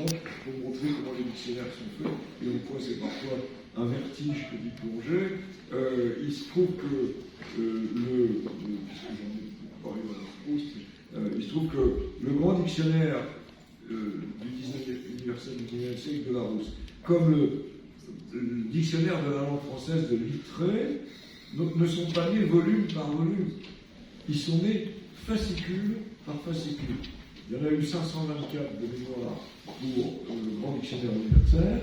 exemple pour montrer comment les dictionnaires sont faits et en quoi c'est parfois un vertige que d'y plonger. Il se trouve que puisque j'en ai parlé dans la poste, il se trouve que le grand dictionnaire du 19e universel du 19e siècle de Larousse, comme le dictionnaire de la langue française de Littré, ne sont pas nés volume par volume. Ils sont nés fascicule par fascicule. Il y en a eu 524 de mémoire pour le grand dictionnaire universel,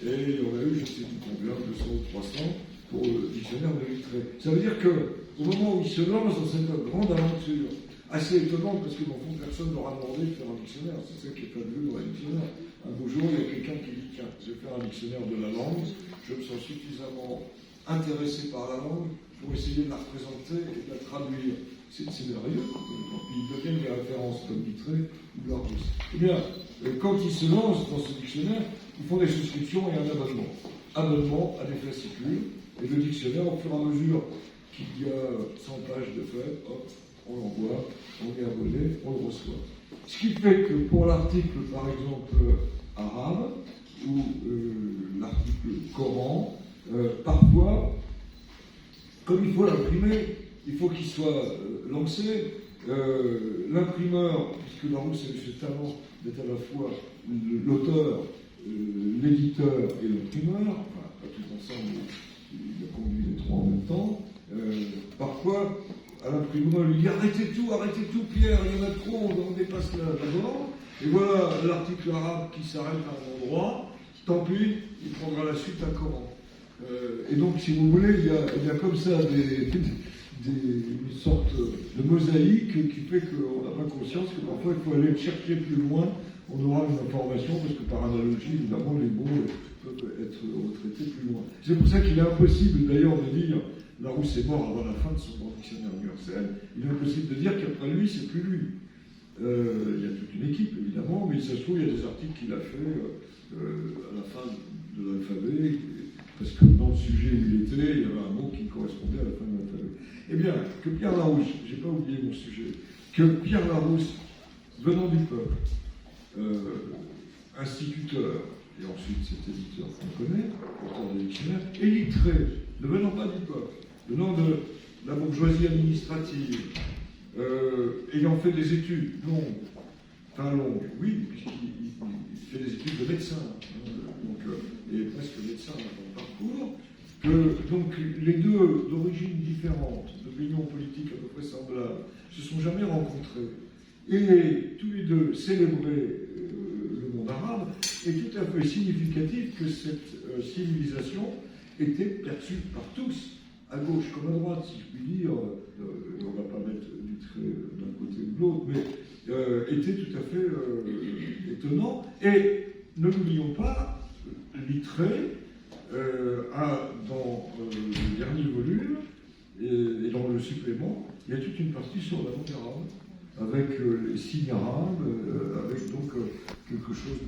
et il y en a eu, je ne sais plus combien, 200 ou 300 pour le dictionnaire de Littré. Ça veut dire qu'au moment où il se lance dans cette grande aventure, assez étonnante, parce que dans le fond, personne n'aura demandé de faire un dictionnaire, c'est ça qui est fabuleux dans les dictionnaires. Un beau jour, il y a quelqu'un qui dit, tiens, je vais faire un dictionnaire de la langue, je me sens suffisamment intéressé par la langue pour essayer de la représenter et de la traduire. C'est merveilleux. Ils deviennent des références comme Littré ou Larousse. Eh bien, quand ils se lancent dans ce dictionnaire, ils font des souscriptions et un abonnement. Abonnement à des fascicules, et le dictionnaire, au fur et à mesure qu'il y a 100 pages de fait, hop, on l'envoie, on est abonné, on le reçoit. Ce qui fait que pour l'article, par exemple, arabe, ou l'article Coran, parfois, comme il faut l'imprimer, il faut qu'il soit lancé. L'imprimeur, puisque Larousse a eu ce talent d'être à la fois l'auteur, l'éditeur et l'imprimeur, enfin pas tout ensemble, il a conduit les trois en même temps, parfois, à l'imprimeur, il lui dit arrêtez tout, Pierre, il y en a trop, on dépasse la borne. Et voilà l'article arabe qui s'arrête à un endroit, tant pis, il prendra la suite à Coran. Et donc, si vous voulez, il y a comme ça une sorte de mosaïque qui fait qu'on n'a pas conscience que parfois il faut aller chercher plus loin, on aura une information, parce que par analogie, évidemment, les mots peuvent être retraités plus loin. C'est pour ça qu'il est impossible d'ailleurs de dire Larousse est mort avant la fin de son grand dictionnaire universel, il est impossible de dire qu'après lui, c'est plus lui. Il y a toute une équipe, évidemment, mais ça se trouve, il y a des articles qu'il a fait à la fin de l'alphabet, parce que dans le sujet où il était, il y avait un mot qui correspondait à la fin de l'alphabet. Eh bien, que Pierre Larousse, j'ai pas oublié mon sujet, que Pierre Larousse, venant du peuple, instituteur, et ensuite cet éditeur qu'on connaît, auteur des dictionnaires, et Littré, ne venant pas du peuple, venant de la bourgeoisie administrative, ayant fait des études longues, oui, puisqu'il fait des études de médecin, il est presque médecin dans le parcours, que donc les deux d'origines différentes, d'opinions politiques à peu près semblables, se sont jamais rencontrés, et tous les deux célébraient le monde arabe, est tout à fait significatif que cette civilisation était perçue par tous, à gauche comme à droite, si je puis dire, on ne va pas mettre du trait d'un côté ou de l'autre, mais était tout à fait étonnant. Et ne l'oublions pas, Littré a dans le dernier volume et dans le supplément, il y a toute une partie sur la langue arabe, avec les signes arabes, avec donc quelque chose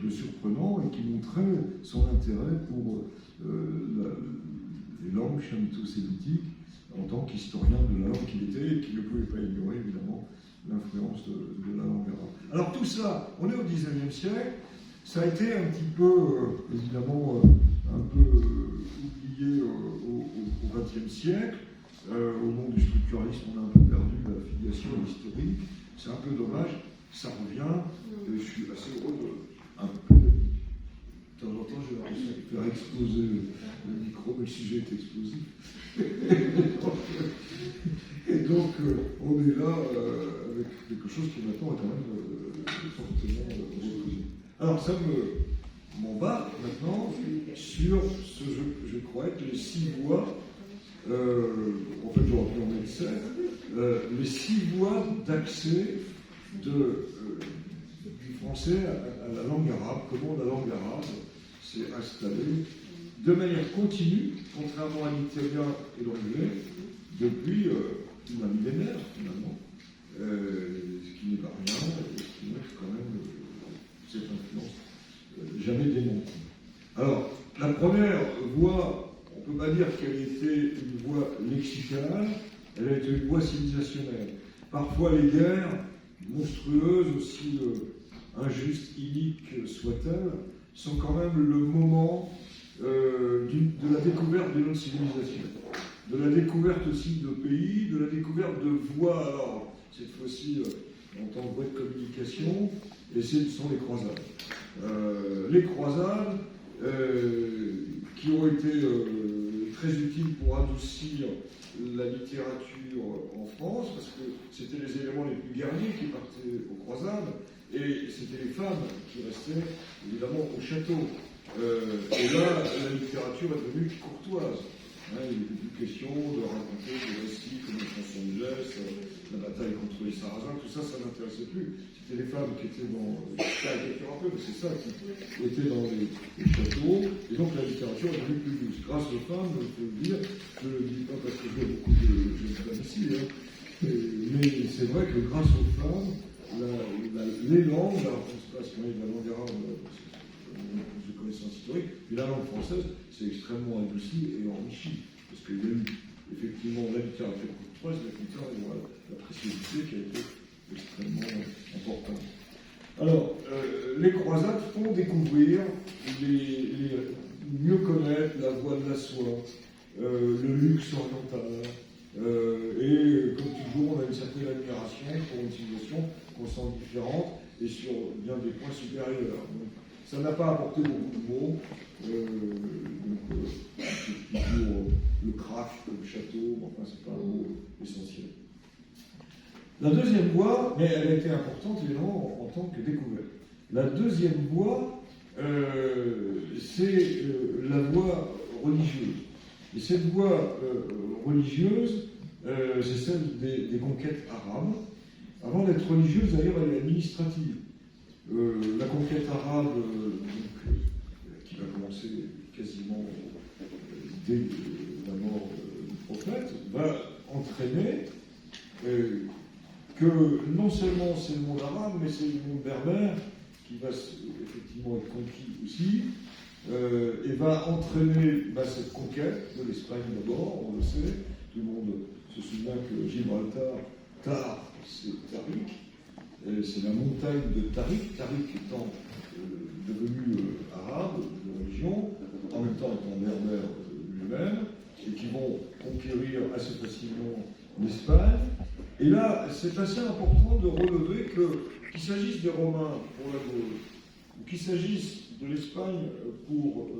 de surprenant et qui montrait son intérêt pour les langues chamito-sémitiques en tant qu'historien de la langue qu'il était et qui ne pouvait pas ignorer évidemment l'influence de la langue arabe. Alors tout ça, on est au XIXe siècle, ça a été un petit peu, évidemment, un peu oublié au XXe siècle. Au nom du structuralisme, on a un peu perdu la filiation historique. C'est un peu dommage, ça revient. Et je suis assez heureux de un peu. De temps en temps, j'ai l'impression de faire exploser le micro, mais le sujet est explosif. Et donc, on est là avec quelque chose qui maintenant est quand même fortement reconnu. Alors, ça m'embarque maintenant sur ce que je crois être les 6 voies. En fait, j'aurais pu en mettre 7. Les 6 voies d'accès du français à la langue arabe, comment la langue arabe s'est installée de manière continue, contrairement à l'italien et l'anglais, depuis un millénaire finalement, ce qui n'est pas rien, et ce qui montre quand même cette influence jamais démentie. Alors, la première voie, on ne peut pas dire qu'elle était une voie lexicale, elle a été une voie civilisationnelle. Parfois les guerres monstrueuses, aussi injustes, iniques soient-elles, sont quand même le moment de la découverte de notre civilisation, de la découverte aussi de pays, de la découverte de voies, alors cette fois-ci en tant que voie de communication, et ce sont les croisades. Les croisades qui ont été très utiles pour adoucir la littérature en France, parce que c'était les éléments les plus guerriers qui partaient aux croisades, et c'était les femmes qui restaient évidemment au château. Et là, la littérature est devenue courtoise. Il n'était plus question de raconter des récits comme les chansons de Geste, la bataille contre les Sarrasins, tout ça, ça n'intéressait plus. C'était les femmes qui étaient dans. Je caricature un peu, mais c'est ça, qui étaient dans les châteaux, et donc la littérature est devenue plus douce. Grâce aux femmes, je peux le dire, je ne le dis pas parce que je vois beaucoup de jeunes femmes ici, mais c'est vrai que grâce aux femmes, les langues, alors je ne sais pas si on est de la langue arabe, de connaissances historiques, mais la langue française c'est extrêmement adouci et enrichi, parce qu'il y a eu effectivement la littérature courtoise, la culture et la préciosité qui a été extrêmement importante. Alors, les croisades font découvrir, mieux connaître la voie de la soie, le luxe oriental, et comme toujours, on a une certaine admiration pour une civilisation qu'on sent différente et sur bien des points supérieurs. Donc, ça n'a pas apporté beaucoup de mots. C'est toujours le craft, le château, enfin, c'est pas un mot essentiel. La deuxième voie, mais elle a été importante évidemment en tant que découverte. La deuxième voie, c'est la voie religieuse. Et cette voie religieuse, c'est celle des conquêtes arabes. Avant d'être religieuse, d'ailleurs, elle est administrative. La conquête arabe, qui va commencer quasiment dès la mort du prophète, va entraîner que non seulement c'est le monde arabe, mais c'est le monde berbère qui va effectivement être conquis aussi, et va entraîner cette conquête de l'Espagne d'abord, on le sait, tout le monde se souvient que Gibraltar, c'est Tariq, c'est la montagne de Tariq, Tariq étant devenu arabe, de religion, en même temps étant berbère lui-même, et qui vont conquérir assez facilement l'Espagne. Et là, c'est assez important de relever qu'il s'agisse des Romains pour la Gaule, ou qu'il s'agisse de l'Espagne pour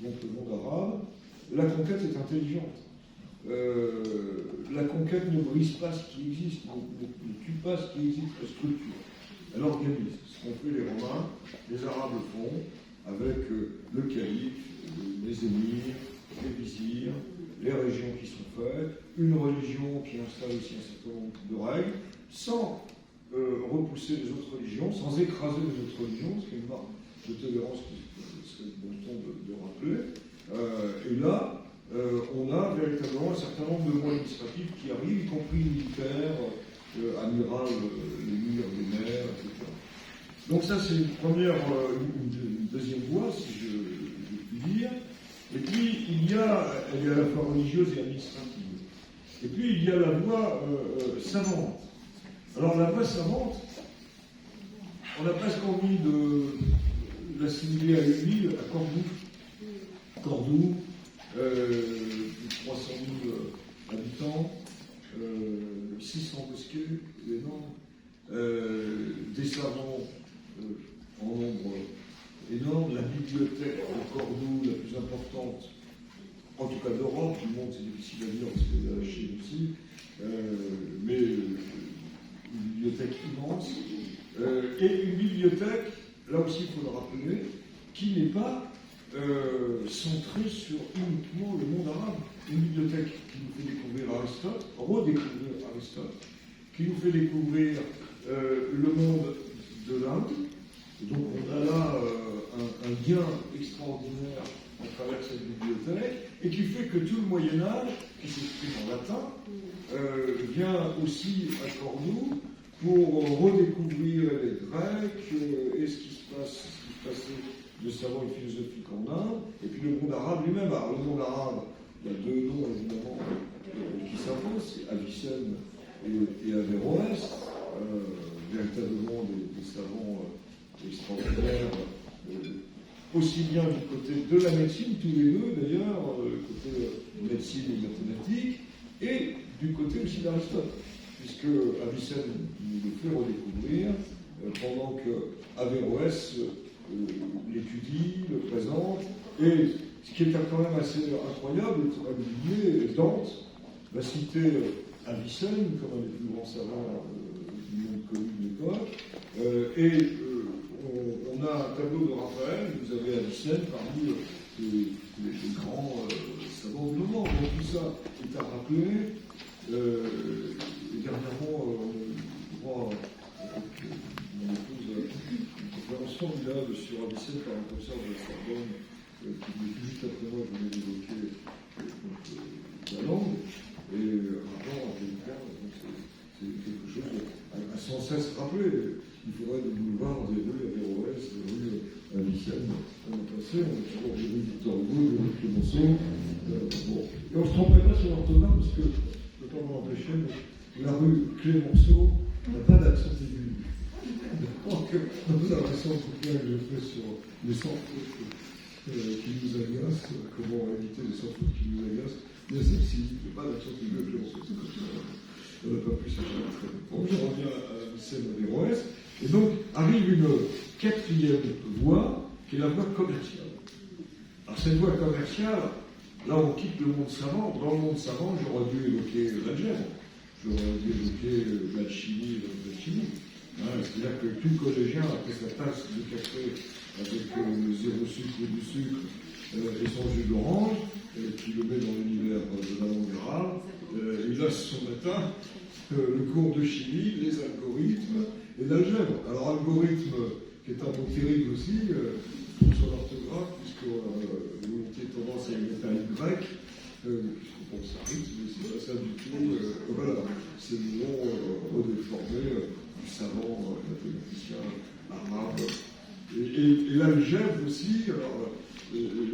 donc le monde arabe, la conquête est intelligente. La conquête ne brise pas ce qui existe, ne tue pas ce qui existe, la structure. Elle organise. Ce qu'ont fait les Romains, les Arabes le font avec le calife, les émirs, les vizirs, les régions qui sont faites, une religion qui installe aussi un certain nombre de règles, sans repousser les autres religions, sans écraser les autres religions, ce qui est une marque de tolérance qui serait bon ton de rappeler. Et là, on a véritablement un certain nombre de voies administratives qui arrivent, y compris militaires, amiral, l'émir, les maires, etc. Donc ça, c'est une deuxième voie, si je puis dire. Et puis, elle est à la fois religieuse et administrative. Et puis, il y a la voie savante. Alors, la voie savante, on a presque envie de l'assimiler à une ville, à Cordoue. Cordoue, plus de 300 000 habitants, 600 mosquées, énorme, des savants en nombre énorme, la bibliothèque de Cordoue, la plus importante, en tout cas d'Europe, du monde c'est difficile à dire parce que c'est la Chine aussi, mais une bibliothèque immense, et une bibliothèque, là aussi il faut le rappeler, qui n'est pas centrée sur uniquement le monde arabe. Une bibliothèque qui nous fait découvrir Aristote, redécouvrir Aristote, qui nous fait découvrir le monde de l'Inde. Donc on a là un lien extraordinaire à travers cette bibliothèque, et qui fait que tout le Moyen-Âge, qui s'exprime en latin, vient aussi à Cordoue pour redécouvrir les Grecs et ce qui se passait de savants et philosophiques en Inde, et puis le monde arabe lui-même. Alors le monde arabe, il y a deux noms évidemment qui s'imposent, c'est Avicenne et Averroès, véritablement des savants extraordinaires, aussi bien du côté de la médecine, tous les deux d'ailleurs, côté médecine et mathématiques, et du côté aussi d'Aristote, puisque Avicenne nous le fait redécouvrir pendant que Averroès l'étudie, le présente, et ce qui est quand même assez incroyable, Dante va citer Avicenne comme un des plus grands savants du monde connu de l'époque, et on a un tableau de Raphaël, vous avez Avicenne parmi les grands savants du moment. Donc tout ça est à rappeler. Et dernièrement, je crois, mon épouse a une conférence formidable sur Avicenne par un professeur de la Sorbonne qui venait tout juste après moi, je venais d'évoquer la langue, et un rapport américain, c'est quelque chose à sans cesse rappeler. Il faudrait des boulevards, des rues Averroès, des rues Avicenne. On est passé, on a toujours des rues Victor Hugo, des rues Clémenceau. Bon. Et on ne se tromperait pas sur l'orthographe, parce que je ne peux pas m'en empêcher, mais la rue Clémenceau n'a pas d'accent aigu. Donc, nous avons l'impression que je fais sur les sans-fautes qui nous agacent, comment éviter les sans-fautes qui nous agacent. Mais celle-ci, il n'y a pas d'accent aigu à Clémenceau, c'est comme ça. On n'a pas pu s'échapper très longtemps. Je reviens à Avicenne Averroès. Et donc, arrive une quatrième voie, qui est la voie commerciale. Alors, cette voie commerciale, là, on quitte le monde savant. Dans le monde savant, j'aurais dû évoquer l'algèbre, j'aurais dû évoquer l'alchimie et l'alchimie. C'est-à-dire que tout collégien, après sa tasse de café avec le zéro sucre ou du sucre et son jus d'orange, qui le met dans l'univers de la langue orale, il a son matin le cours de chimie, les algorithmes et l'algèbre. Alors, algorithme, qui est un mot terrible aussi, pour son orthographe, puisque vous avez tendance à y mettre un Y, puisqu'on pense à rythme, mais c'est pas ça du tout. Voilà, c'est le nom redéformé du savant mathématicien arabe. Et l'algèbre aussi, alors,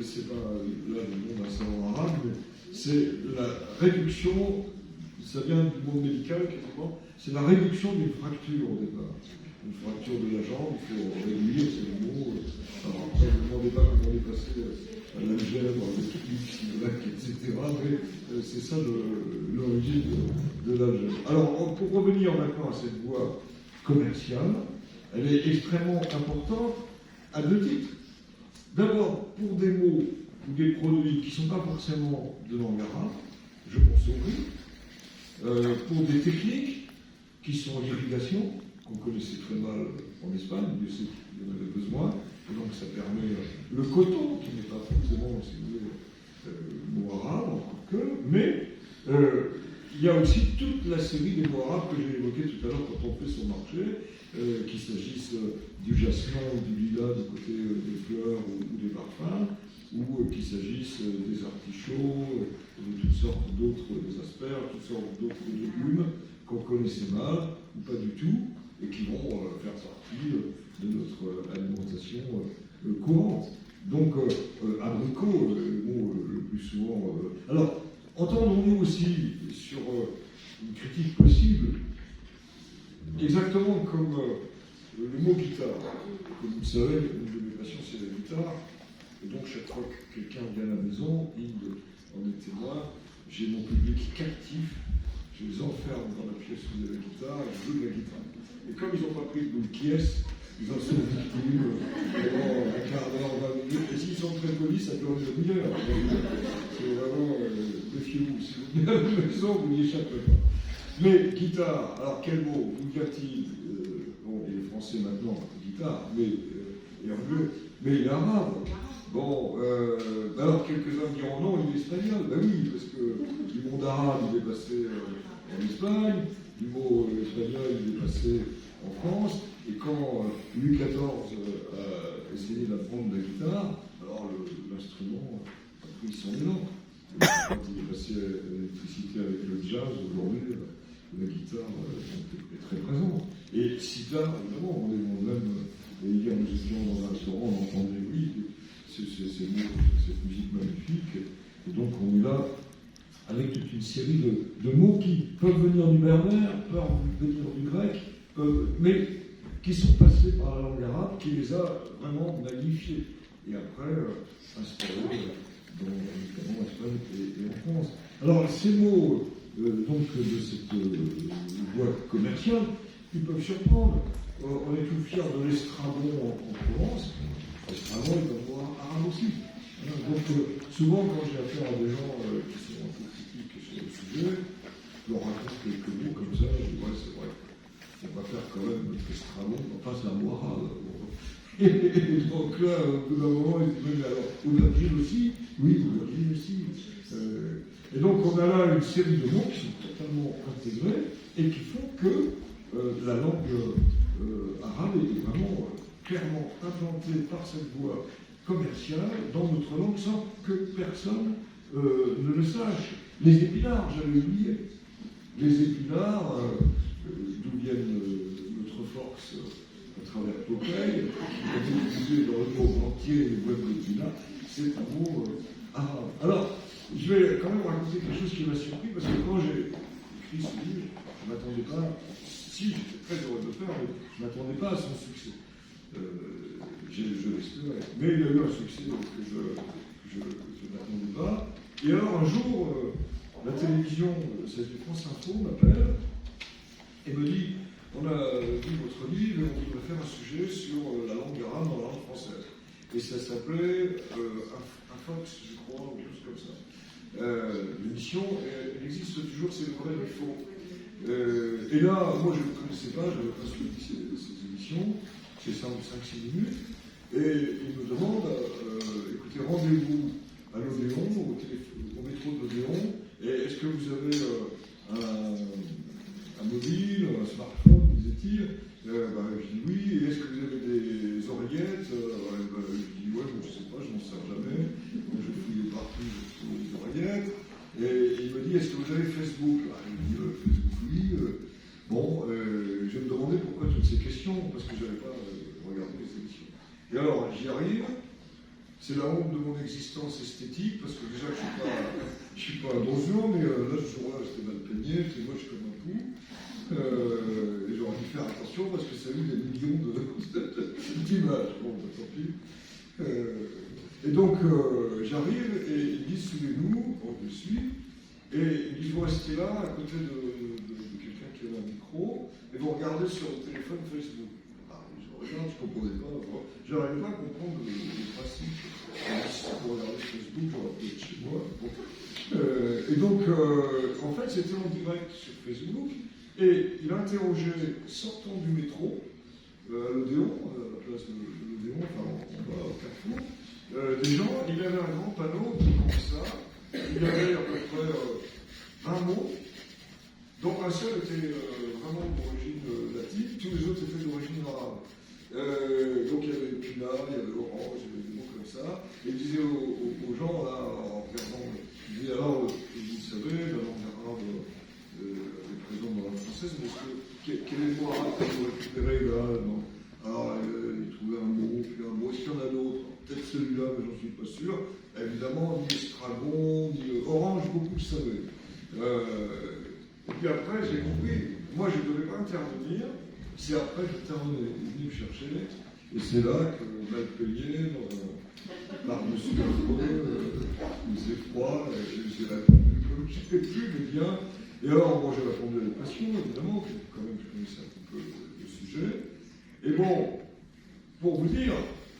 c'est pas là le nom d'un savant arabe, mais c'est la réduction. Ça vient du monde médical, quasiment. C'est la réduction d'une fracture au départ. Une fracture de la jambe, il faut réduire, c'est le mot. Alors après, ne me demandez pas comment on est passé à l'algèbre, avec X, etc. Mais c'est ça l'origine de l'algèbre. Alors, pour revenir maintenant à cette voie commerciale, elle est extrêmement importante à deux titres. D'abord, pour des mots ou des produits qui ne sont pas forcément de langue arabe, je pense au riz. Pour des techniques qui sont l'irrigation, qu'on connaissait très mal en Espagne, Dieu sait qu'il y en avait besoin, et donc ça permet le coton, qui n'est pas forcément, si vous voulez, mot arabe, encore que, mais il y a aussi toute la série des mots arabes que j'ai évoqués tout à l'heure quand on fait son marché, qu'il s'agisse du jasmin ou du lilas du côté des fleurs ou des parfums, ou qu'il s'agisse des artichauts, de toutes sortes d'autres, des asperges, toutes sortes d'autres légumes qu'on connaissait mal, ou pas du tout, et qui vont faire partie de notre alimentation courante. Donc, abricot, le mot le plus souvent. Alors, entendons-nous aussi sur une critique possible, exactement comme le mot guitare. Comme vous le savez, une de mes passions, c'est la guitare. Et donc, chaque fois que quelqu'un vient à la maison, Inde en est témoin, j'ai mon public captif, je les enferme dans la pièce où il y a la guitare et je joue de la guitare. Et comme ils n'ont pas pris de boule qui est, ils en sont victimes pendant un quart d'heure, 20 minutes. Et s'ils sont très polis, ça dure une demi-heure. C'est vraiment, méfiez-vous, si vous venez à la maison, vous n'y échapperez pas. Mais guitare, alors quel mot vous vient-il bon, il est français maintenant, guitare, mais il est anglais, mais il est arabe. Bon, alors quelques-uns diront non, il est espagnol. Ben oui, parce que du monde arabe, il est passé en Espagne, du mot espagnol, il est passé en France, et quand Louis XIV a essayé d'apprendre la guitare, alors l'instrument a pris son élan. Quand il est passé à l'électricité avec le jazz, aujourd'hui, la guitare est très présente. Et sitar, évidemment, on est même, hier nous étions dans un restaurant, on entendait, oui, cette musique magnifique, et donc on est là avec toute une série de mots qui peuvent venir du berbère, peuvent venir du grec, mais qui sont passés par la langue arabe, qui les a vraiment magnifiés, et après instaurés notamment en Espagne et en France. Alors, ces mots donc, de cette voie commerciale, ils peuvent surprendre. On est tout fiers de l'estragon en Provence. L'estragon est un mot arabe aussi. Donc, souvent, quand j'ai affaire à des gens qui sont un peu critiques sur le sujet, je leur raconte quelques mots comme ça, je dis, ouais, c'est vrai, on va faire quand même notre estragon, enfin, c'est un mot arabe. Et donc là, au bout d'un moment, ils disent, mais alors, aubergine aussi? Oui, aubergine aussi. Et donc, on a là une série de mots qui sont totalement intégrés et qui font que la langue arabe est vraiment clairement implantée par cette voie commerciale dans notre langue sans que personne ne le sache. Les épinards, j'avais oublié. Les épinards, d'où viennent notre force à travers Popeye, qui a été utilisé dans le monde entier les boîtes d'épinards, c'est un mot arabe. Alors, je vais quand même raconter quelque chose qui m'a surpris, parce que quand j'ai écrit ce livre, je ne m'attendais pas, si j'étais très heureux de le faire, mais je ne m'attendais pas à son succès. Je l'espérais. Mais il y a eu un succès que je ne m'attendais pas. Et alors un jour, la télévision, c'était France Info, m'appelle et me dit, on a vu votre livre et on voudrait faire un sujet sur la langue arabe dans la langue française. Et ça s'appelait un Fox, je crois, ou quelque chose comme ça. L'émission, elle existe toujours, c'est le vrai et le faux. Et là, moi je ne connaissais pas, je n'avais pas suivi ces émissions, c'est 5 ou 6 minutes, et il me demande, écoutez, rendez-vous à l'Odéon, au métro de l'Odéon, et est-ce que vous avez un mobile, un smartphone, disait-il? Je dis oui, et est-ce que vous avez des oreillettes? Je dis ouais, je ne sais pas, je n'en sers jamais, je fouillais partout, je trouvais des oreillettes, et il me dit, est-ce que vous avez Facebook? Je lui dis Facebook, oui. Bon, je me demandais pourquoi toutes ces questions, parce que je n'avais pas regardé les émissions. Et alors, j'y arrive, c'est la honte de mon existence esthétique, parce que déjà, je ne suis pas un donjon, mais là, ce jour-là, j'étais mal peigné, j'étais moche comme un pou. Et j'aurais dû faire attention, parce que ça a eu des millions d'images. Bon, tant pis. Et donc, j'arrive, et ils disent, suivez-nous, bon, je suis, et ils disent, vous restez là, à côté de quelqu'un qui a un micro, et vous regardez sur le téléphone Facebook. Je regarde, je ne comprenais pas, je n'arrivais pas à comprendre le principe. Pour regarder Facebook, j'aurais pu être chez moi. Et donc, en fait, c'était en direct sur Facebook, et il interrogeait, sortant du métro, à l'Odéon, à la place de l'Odéon, enfin en bas au Carrefour, des gens, il avait un grand panneau comme ça, il y avait à peu près 20 mots, dont un seul était vraiment d'origine latine, tous les autres étaient d'origine arabe. Donc il y avait Pinard, il y avait Orange, il y avait des mots comme ça, et il disait aux gens, là, en regardant, il disait alors, vous savez, la langue arabe est présente dans la langue française, mais quel est le mot arabe que vous récupérez là? Alors, il trouvait un mot, puis un mot, est-ce qu'il y en a d'autres? Peut-être celui-là, mais j'en suis pas sûr. Évidemment, ni estragon, ni orange, beaucoup le savaient. Et puis après, j'ai compris, moi je ne devais pas intervenir, c'est après que Taron est venu me chercher, et c'est là que, mal payé, par-dessus affreux, il faisait froid, et j'ai répondu comme je ne sais plus, mais bien. Et alors, bon, j'ai répondu à la passion, évidemment, quand même, je connaissais un petit peu le sujet. Et bon, pour vous dire,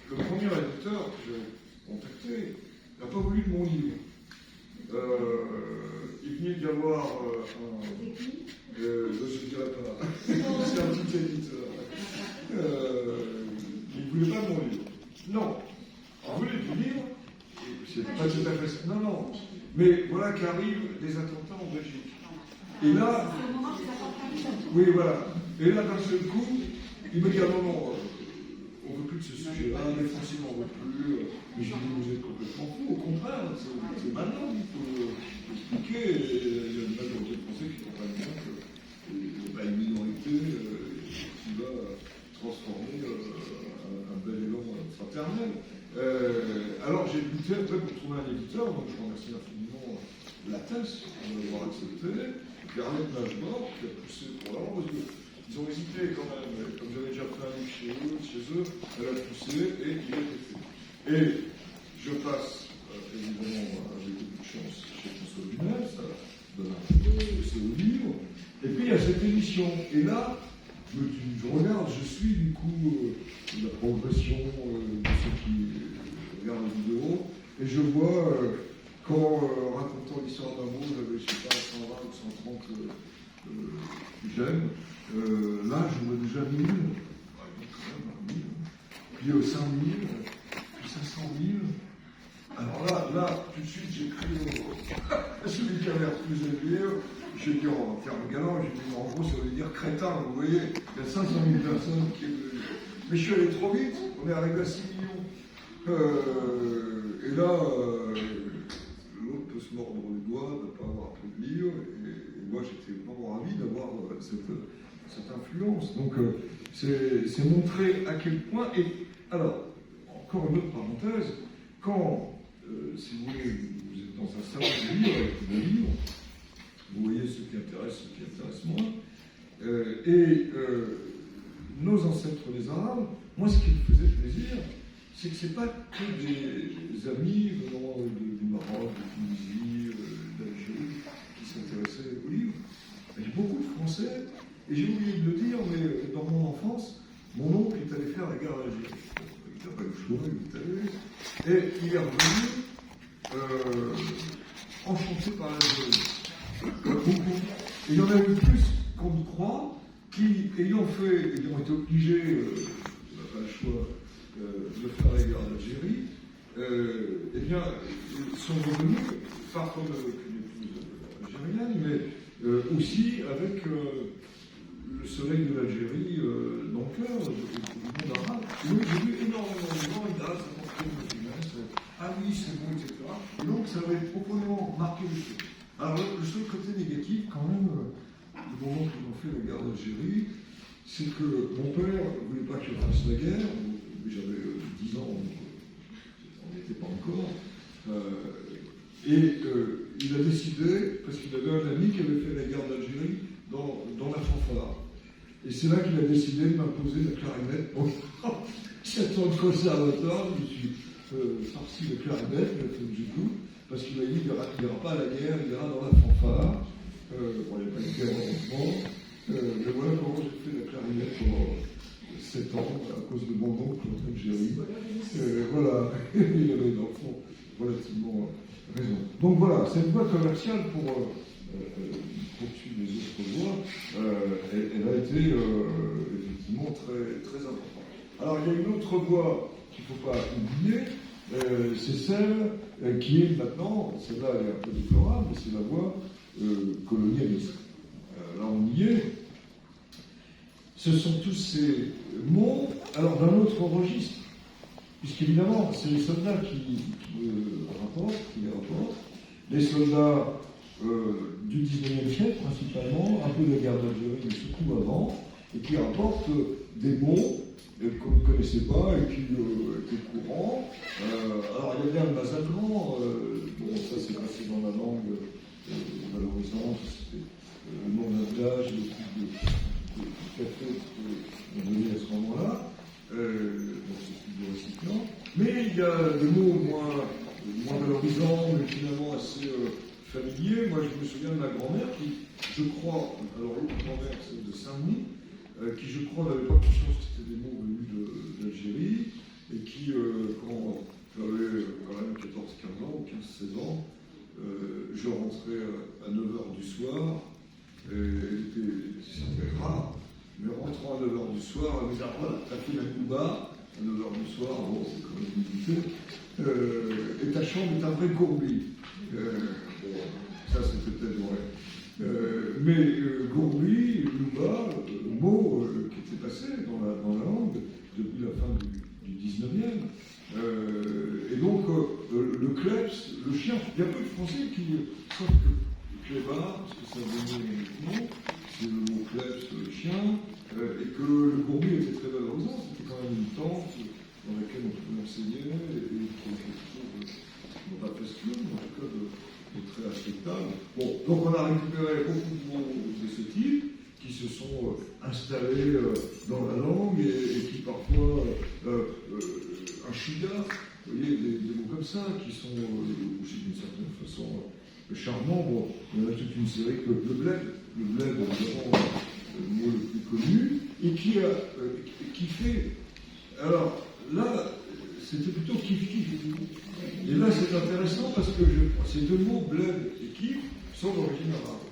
le premier éditeur que j'ai contacté n'a pas voulu de mon livre. Il venait d'y avoir je ne dirais pas, c'est un petit éditeur. Il ne voulait pas de mon livre. Non, il voulait du livre, c'est pas tout à fait ça. Non, non. Mais voilà qu'arrivent des attentats en Belgique. Et là, oui, voilà. Et là, d'un seul coup, il me dit, ah non, non, on ne veut plus de ce sujet-là, les Français n'en veulent plus. Mais je dis, vous êtes complètement fou, au contraire, c'est maintenant qu'il faut expliquer. Il y a une majorité de Français qui comprennent bien que une minorité qui va transformer un bel élan fraternel. Alors j'ai lutté après pour trouver un éditeur, donc je remercie infiniment la thèse de m'avoir accepté, Garnet Nagement qui a poussé pour l'avant, parce que Ils ont hésité quand même, comme j'avais déjà fait un livre chez eux, elle a poussé et il a été fait. Et je passe, évidemment, avec beaucoup de chance chez François Bunel, ça donne un peu au livre. Et puis il y a cette édition. Et là, je regarde, je suis du coup la progression de ceux qui regardent la vidéo, et je vois quand, racontant l'histoire d'amour, j'avais, je sais pas, 120 ou 130 j'aime, là je vois déjà 1000, quand même, 1000, puis 5000, puis 500 000. Alors là, tout de suite, j'écris celui qui avait l'air plus élevé. J'ai dit en termes galants, j'ai dit en gros, ça veut dire crétin, vous voyez, il y a 500 000 personnes qui. Mais je suis allé trop vite, on est arrivé à 6 millions. Et là, l'autre peut se mordre les doigts de ne pas avoir pu le lire, et moi j'étais vraiment ravi d'avoir cette influence. Donc c'est montrer à quel point. Et alors, encore une autre parenthèse, quand, si vous voulez, vous êtes dans un salon de livres avec des livres, vous voyez ce qui intéresse moins. Nos ancêtres les Arabes, moi ce qui me faisait plaisir, c'est que ce n'est pas que des amis venant du Maroc, de Tunisie, d'Algérie, qui s'intéressaient aux livres. Il y a beaucoup de Français, et j'ai oublié de le dire, mais dans mon enfance, mon oncle est allé faire la guerre d'Algérie. Il n'a pas eu le choix, il est allé. Et il est revenu enchanté par l'Algérie. Et il y en a eu plus qu'on ne croit, qui, ayant été obligés, on n'a pas le choix, de faire la guerre d'Algérie, eh bien, ils sont revenus, parfois avec une épouse algérienne, mais aussi avec le soleil de l'Algérie dans le cœur, du monde arabe. Et donc j'ai vu énormément de gens, ça portait une jeunesse, ah oui, c'est bon, etc. Et donc ça avait profondément marqué les choses. Alors le seul côté négatif, quand même, du moment qu'ils ont fait la guerre d'Algérie, c'est que mon père ne voulait pas que je fasse la guerre, j'avais 10 ans, donc on n'était pas encore, il a décidé, parce qu'il avait un ami qui avait fait la guerre d'Algérie dans la fanfare. Et c'est là qu'il a décidé de m'imposer la clarinette. Donc, 7 ans de conservatoire, je me suis farci de clarinette, du coup, parce qu'il m'a dit qu'il n'ira pas à la guerre, il ira dans la fanfare. Bon, il n'y a pas de guerre, heureusement. Mais voilà comment j'ai fait la clarinette pendant 7 ans, à cause de mon oncle en Algérie. Voilà, il avait dans le fond relativement raison. Donc voilà, cette voie commerciale pour poursuivre les autres voies, elle a été effectivement très, très importante. Alors il y a une autre voie qu'il ne faut pas oublier, c'est celle qui est maintenant, celle-là elle est un peu déplorable, mais c'est la voie colonialiste. Là on y est. Ce sont tous ces mots, alors d'un autre registre, puisqu'évidemment c'est les soldats qui les rapportent, les soldats du XIXe siècle principalement, un peu de la guerre d'Algérie, mais surtout avant, et qui rapportent des mots qu'on ne connaissait pas et qui étaient courants. Alors il y a bien le Mazagran, bon ça c'est passé dans la langue valorisante, c'était le nom d'un village, le type de café qu'on donnait à ce moment-là, donc c'est type de récipient. Mais il y a des mots moins valorisants, mais finalement assez familiers. Moi je me souviens de ma grand-mère qui, je crois, alors l'autre grand-mère c'est de Saint-Denis, qui je crois n'avait pas conscience que c'était des mots venus d'Algérie, et qui, quand j'avais quand même 14-15 ans ou 15-16 ans, je rentrais à 9h du soir, c'était rare, mais rentrant à 9h du soir, elle me disait, voilà, t'as fait la Kouba, à 9h du soir, bon, c'est quand même limité, et ta chambre est un vrai courbi. Ça c'était peut-être vrai. Mais Gourbi, Louba, mot qui était passé dans la langue depuis la fin du 19e. Et donc, le kleps, le chien, il y a peu de Français qui savent que clébard, parce que ça donnait le nom, c'est le mot kleps, le chien, et que le Gourbi était très valorisant, c'était quand même une tente dans laquelle on pouvait enseigner, et qui était quelque chose de pas fastueux, mais en tout cas de très respectable. Bon, donc on a récupéré beaucoup de mots de ce type qui se sont installé dans la langue et qui parfois un chouïa, vous voyez, des mots comme ça qui sont aussi d'une certaine façon charmants. Bon, il y en a toute une série que le bled évidemment le mot le plus connu, et qui fait. Alors là, c'était plutôt kiff-kiff. Et là, c'est intéressant parce que ces deux mots, bled et kiff, sont d'origine arabe.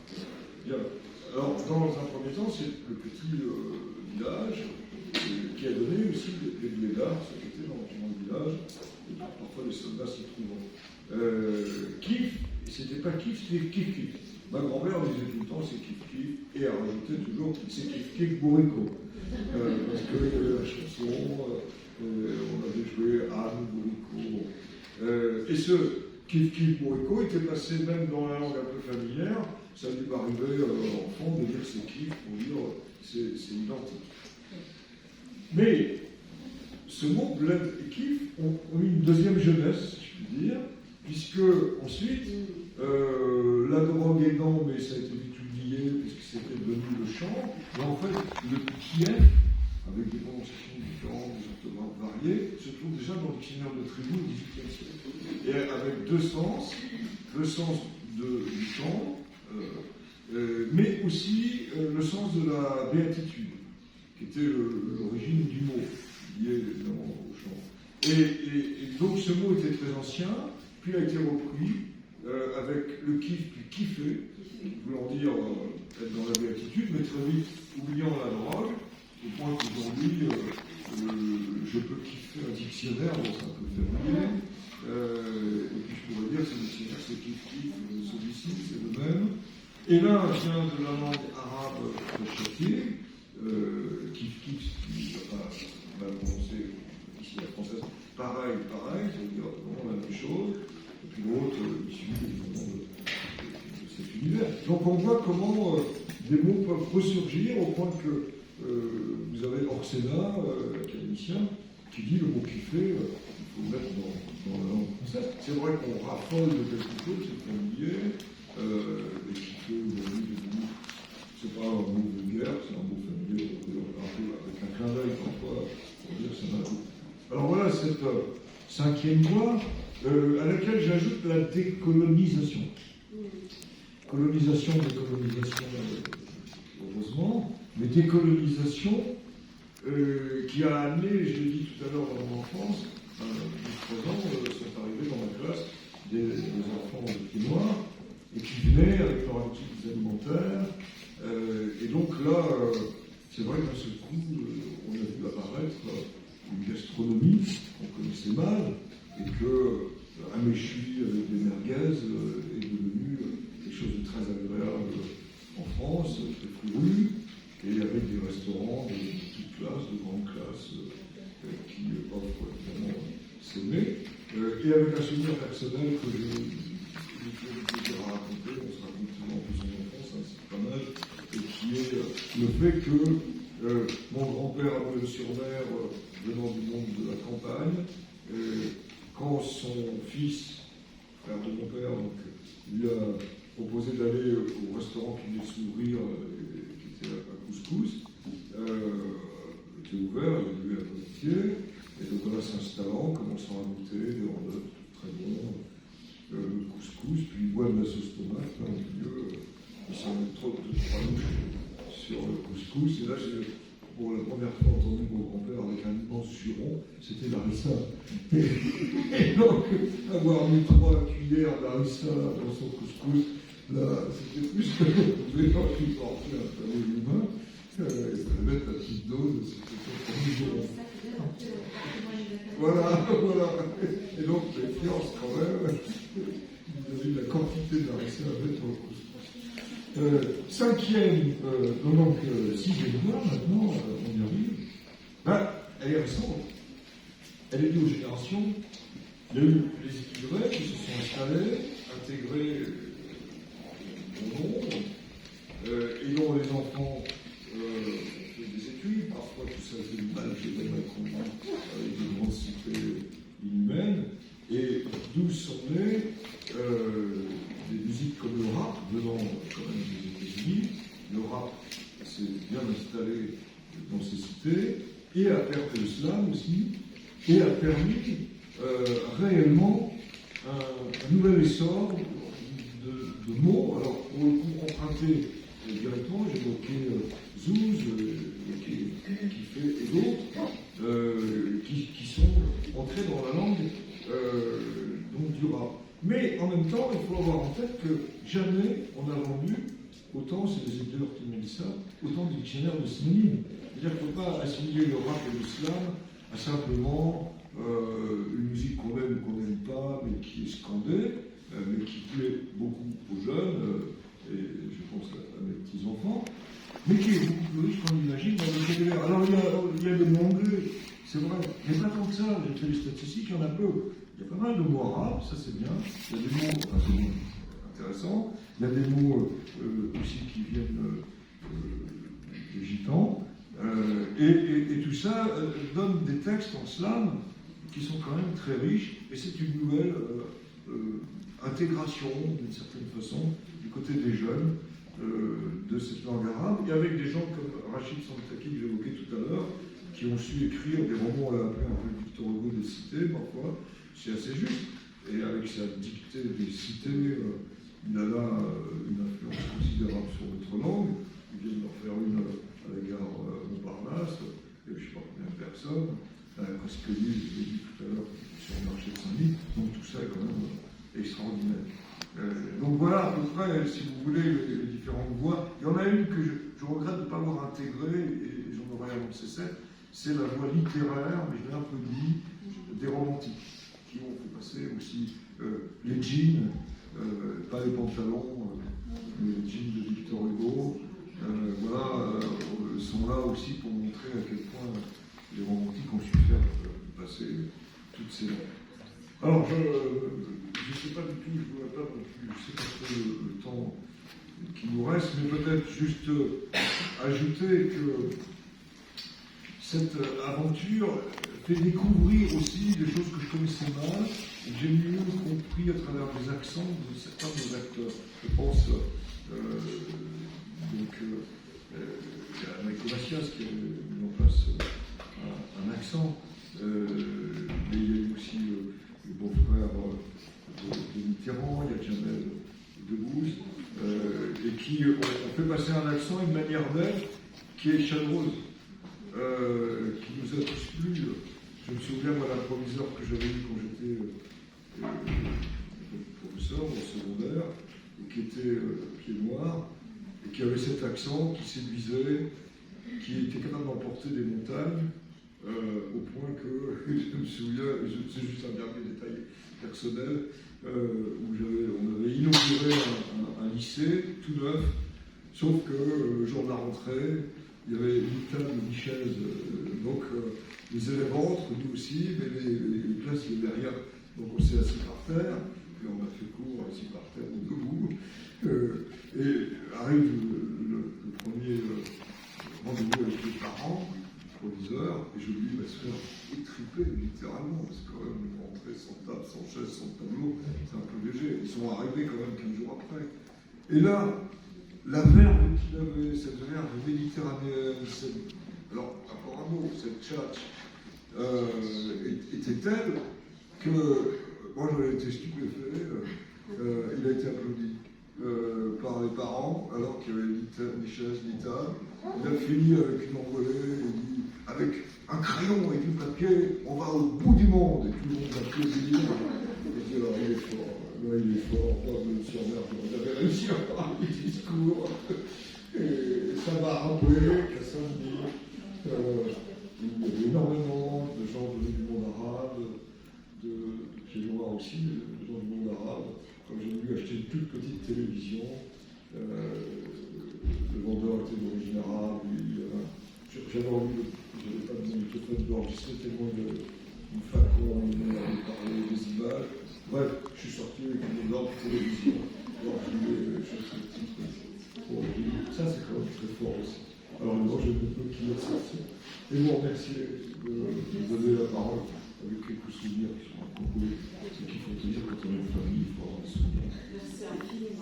Bien. Alors, dans un premier temps, c'est le petit village qui a donné aussi les blédards, ceux qui étaient dans le village, et parfois les soldats s'y trouvant. Kiff, c'était pas kiff, c'était kiff-kiff. Ma grand-mère disait tout le temps c'est kiff-kiff, et elle rajoutait toujours c'est kiff-kiff bourrico. Parce qu'il y avait la chanson, on avait joué Anne, bourrico. Et ce kiff-kiff bourrico était passé même dans la langue un peu familière. Ça lui arrivait enfant de dire c'est kiff pour dire c'est identique. Mais ce mot bled et kiff ont eu une deuxième jeunesse, si je puis dire, puisque ensuite, la drogue aidant, mais ça a été vite oublié, puisque c'était devenu le chant, mais en fait, le Kiev, avec des prononciations différentes, des orthographes variées, se trouve déjà dans le dictionnaire de Trévoux au XVIIIe siècle. Et avec deux sens, le sens du chant, mais aussi le sens de la béatitude, qui était l'origine du mot, lié évidemment au chant. Et donc ce mot était très ancien, puis a été repris avec le kiff, puis kiffer, voulant dire être dans la béatitude, mais très vite oubliant la drogue, au point qu'aujourd'hui, je peux kiffer un dictionnaire, bon, c'est un peu familier, et puis je pourrais dire que ce dictionnaire c'est kiff-kiff, celui-ci c'est le même. Et là, vient de la langue arabe châtiée, kiff-kiff, qui ne va pas mal prononcer ici la française, pareil, ça veut dire vraiment la même chose, et puis l'autre, issu évidemment de cet univers. Donc on voit comment des mots peuvent ressurgir au point que vous avez Orsena, académicien, qui dit le mot kiffer, il faut le mettre dans la langue française. C'est vrai qu'on raffole de quelque chose, c'est familier, et kiffer aujourd'hui, c'est pas un mot vulgaire, c'est un mot familier, avec un clin d'œil parfois, pour dire ça m'a tout. Alors voilà cette cinquième voie, à laquelle j'ajoute la décolonisation. Colonisation, décolonisation, heureusement, mais décolonisation qui a amené, je l'ai dit tout à l'heure dans mon enfance, jusqu'à 3 ans, sont arrivés dans la classe des enfants de pieds noirs, et qui venaient avec leurs habitudes alimentaires. Et donc là, c'est vrai qu'à ce coup, on a vu apparaître une gastronomie qu'on connaissait mal, et qu'un méchoui avec des merguez est devenu quelque chose de très agréable en France, très fourru, et avec des restaurants de toute classe, de grande classe, qui offrent évidemment s'aimer, et avec un souvenir personnel que je vais raconter, on se raconte souvent en plus en enfance, hein, c'est pas mal, et qui est le fait que mon grand-père à Boulogne-sur-Mer, venant du monde de la campagne, quand son fils, frère de mon père, donc, lui a proposé d'aller au restaurant qui venait de s'ouvrir, qui était à Couscous, était ouvert, il a vu à volontiers, et donc voilà, s'installant, commençant à goûter des hors d'œuvre très bons, le couscous, puis il boit de la sauce tomate, là, au milieu, il s'en met trop de 3 louches sur le couscous, et là j'ai pour la première fois entendu mon grand-père avec un immense juron, c'était Larissa. Et donc, avoir mis 3 cuillères d'harissa dans son couscous, là, c'était plus que les gens qui portaient un palais humain, et ça mettre la petite dose, c'était son premier juron. Voilà. Et donc, méfiance quand même, il y avait la quantité d'harissa à mettre au couscous. Cinquième, donc sixième voie, maintenant, on y arrive. Elle est récente. Elle est liée aux générations. Il y a eu les équilibrés qui se sont installés, intégrés au nombre, et dont les enfants fait des études. Parfois, tout ça fait mal chez les Macron, avec de grandes cités inhumaines. Et d'où sont nées des musiques comme le rap, venant quand même des États-Unis. Le rap s'est bien installé l'islam aussi, et a permis réellement un nouvel essor de mots. Alors, pour le coup, emprunter directement, j'évoquais Zouz, qui fait, et d'autres, qui sont entrés dans la langue du rap. Mais en même temps, il faut avoir en tête que jamais on a vendu autant, c'est les éditeurs qui m'ont dit ça, autant de dictionnaires de synonymes. C'est-à-dire qu'il ne faut pas assimiler le rap et l'islam à simplement une musique qu'on aime ou qu'on n'aime pas, mais qui est scandée, mais qui plaît beaucoup aux jeunes, et je pense à mes petits-enfants, mais qui est beaucoup plus riche qu'on imagine dans le vocabulaire. Alors il y a le mot anglais, c'est vrai, mais pas tant que ça, j'ai fait les statistiques, il y en a peu. Il y a pas mal de mots arabes, ça c'est bien, il y a des mots intéressants, il y a des mots aussi qui viennent des gitans, et tout ça donne des textes en slam qui sont quand même très riches, et c'est une nouvelle intégration, d'une certaine façon, du côté des jeunes de cette langue arabe, et avec des gens comme Rachid Santaki, que j'évoquais tout à l'heure, qui ont su écrire des romans, on l'a appelé un peu Victor Hugo des cités, parfois, c'est assez juste, et avec sa dictée des cités, il a là une influence considérable sur notre langue. Il vient d'en faire une à l'égard Montparnasse, et je ne sais pas combien de personnes, presque lui, je l'ai dit tout à l'heure, sur le marché de Saint-Denis, donc tout ça est quand même extraordinaire. Donc voilà à peu près, si vous voulez, les différentes voix. Il y en a une que je regrette de ne pas avoir intégrée, et j'en aurais annoncé c'est la voix littéraire, mais je l'ai un peu dit, des romantiques, qui ont fait passer aussi les jeans, pas les pantalons, mais les jeans de Victor Hugo, voilà, sont là aussi pour montrer à quel point les romantiques ont su faire passer toutes ces langues. Alors, je ne sais pas du tout, je ne vois pas non plus, je sais pas trop le temps qui nous reste, mais peut-être juste ajouter que cette aventure fait découvrir aussi des choses que je connaissais mal et que j'ai mieux compris à travers les accents de certains des acteurs. Je pense à Michael Macias qui a mis en place un accent, mais il y a eu aussi le beau-frère de Mitterrand, il y a Jamel Debbouze, et qui ont fait passer un accent, une manière d'être qui est chaleureuse. Qui nous a tous plu. Je me souviens, moi, d'un proviseur que j'avais eu quand j'étais professeur au secondaire, et qui était pied noir, et qui avait cet accent qui séduisait, qui était capable d'emporter des montagnes, au point que, je me souviens, c'est juste un dernier détail personnel, où on avait inauguré un lycée tout neuf, sauf que le jour de la rentrée, il y avait une table, une chaise, donc les élèves rentrent, nous aussi, mais les classes, il n'y avait rien. Donc on s'est assis par terre, puis on a fait cours assis par terre ou debout, et arrive le premier rendez-vous avec les parents, le proviseur, et je lui dis, se faire étriper littéralement, parce que quand même, rentrer sans table, sans chaise, sans tableau, c'est un peu léger. Ils sont arrivés quand même 15 jours après. Et là, la verve qu'il avait, cette verve méditerranéenne, alors apparemment cette tchatch était telle que moi j'en ai été stupéfait, il a été applaudi par les parents alors qu'il y avait ni chaise ni table. Il a fini avec une envolée, il dit avec un crayon et du papier, on va au bout du monde, et tout le monde a applaudi. Et alors il est fort. Oui, il est fort, moi je me suis emmerdé, j'avais réussi à faire un discours, et ça m'a rappelé qu'à Saint-Denis, il y avait énormément de gens venus du monde arabe, de pieds noirs aussi, de gens du monde arabe. Quand j'ai voulu acheter une toute petite télévision, le vendeur était d'origine arabe, j'avais envie j'avais pas besoin de téléphone d'enregistrer tellement de flacons, on avait parlé des images. Bref, je suis sorti avec une énorme télévision. Alors, je voulais chercher le titre. Bon, ça, c'est quand même très fort aussi. Alors, moi, je ne peux qu'y sortir. Et vous remercier de me donner la parole avec quelques souvenirs qui sont à propos. Ce qu'il faut dire quand on a une famille, il faut avoir des souvenirs. Merci infiniment.